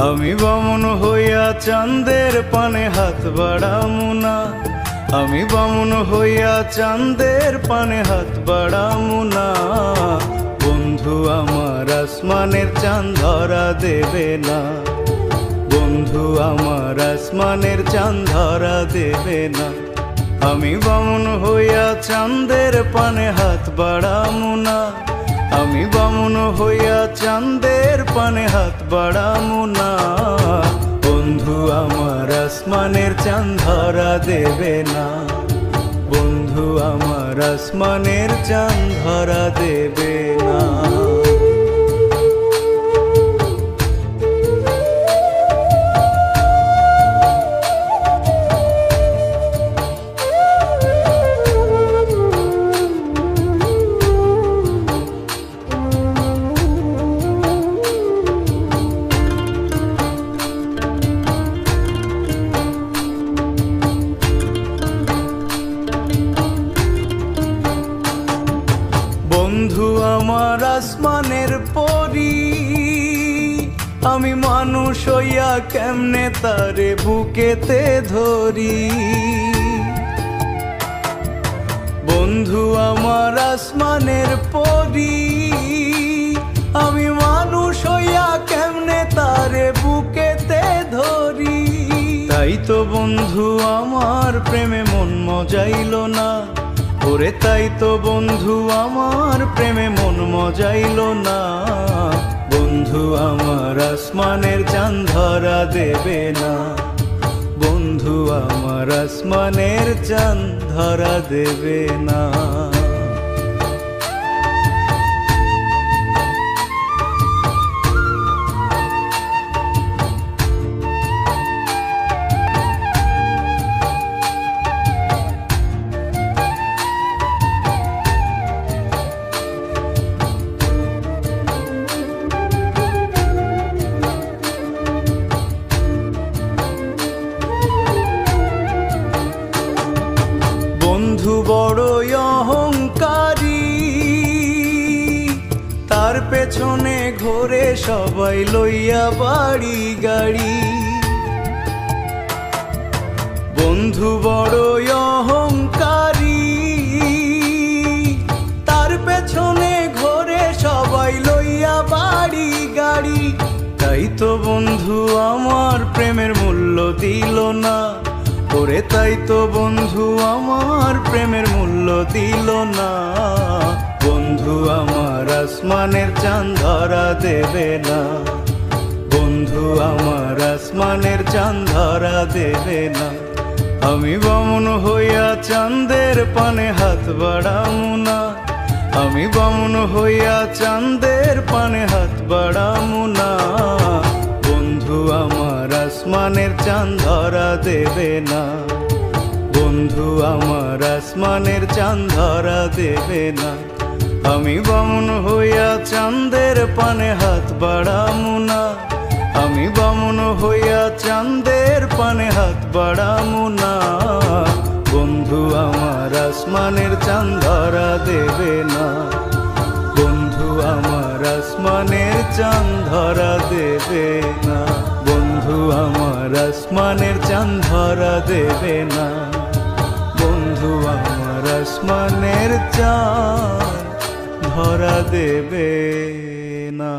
আমি বামুন হইয়া চাঁদের পানে হাত বাড়ামু না, আমি বামুন হইয়া চাঁদের পানে হাত বাড়ামু না। বন্ধু আমার আসমানের চাঁদ ধরা দেবে না, বন্ধু আমার আসমানের চাঁদ ধরা দেবে না। আমি বামুন হইয়া চাঁদের পানে হাত বাড়ামু না, আমি বামুন হইয়া চাঁদের পানে হাত বাড়ামু না। বন্ধু আমার আসমানের চাঁদ ধরা দেবে না, বন্ধু আমার আসমানের চাঁদ ধরা দেবে না। বন্ধু আমার আসমানের পরি, আমি মানুষ হইয়া কেমনে তারে বুকেতে ধরি। বন্ধু আমার আসমানের পরি, আমি মানুষ হইয়া কেমনে তারে বুকেতে ধরি। তাই তো বন্ধু আমার প্রেমে মন মজাইল না, ওরে তাই তো বন্ধু আমার প্রেমে মন মজাইল না। বন্ধু আমার আসমানের চাঁদ ধরা দেবে না, বন্ধু আমার আসমানের চাঁদ ধরা দেবে না। বন্ধু বড়ই অহংকারী, তার পেছনে ঘোরে সবাই লইয়া বাড়ি গাড়ি। বন্ধু বড়ই অহংকারী, তার পেছনে ঘোরে সবাই লইয়া বাড়ি গাড়ি। তাই তো বন্ধু আমার প্রেমের মূল্য দিল না, ওরে তাই তো বন্ধু আমার প্রেমের মূল্য দিল না। বন্ধু আমার আসমানের চাঁদ ধরা দেবে না, বন্ধু আমার আসমানের চাঁদ ধরা দেবে না। আমি বামুন হইয়া চাঁদের পানে হাত বাড়ামু না, আমি বামুন হইয়া চাঁদের পানে হাত বাড়ামু না। বন্ধু আমার আসমানের চাঁদ ধরা দেবে না, বন্ধু আমার আসমানের চাঁদ ধরা দেবে না। আমি বামুন হইয়া চাঁদের পানে হাত বাড়ামু না, আমি বামুন হইয়া চাঁদের পানে হাত বাড়ামু না। বন্ধু আমার আসমানের চাঁদ ধরা দেবে না, বন্ধু আমার আসমানের চাঁদ ধরা দেবে না, বন্ধু আমার আসমানের চাঁদ ধরা দেবে না, বন্ধু আমার আসমানের চাঁদ ধরা দেবে না।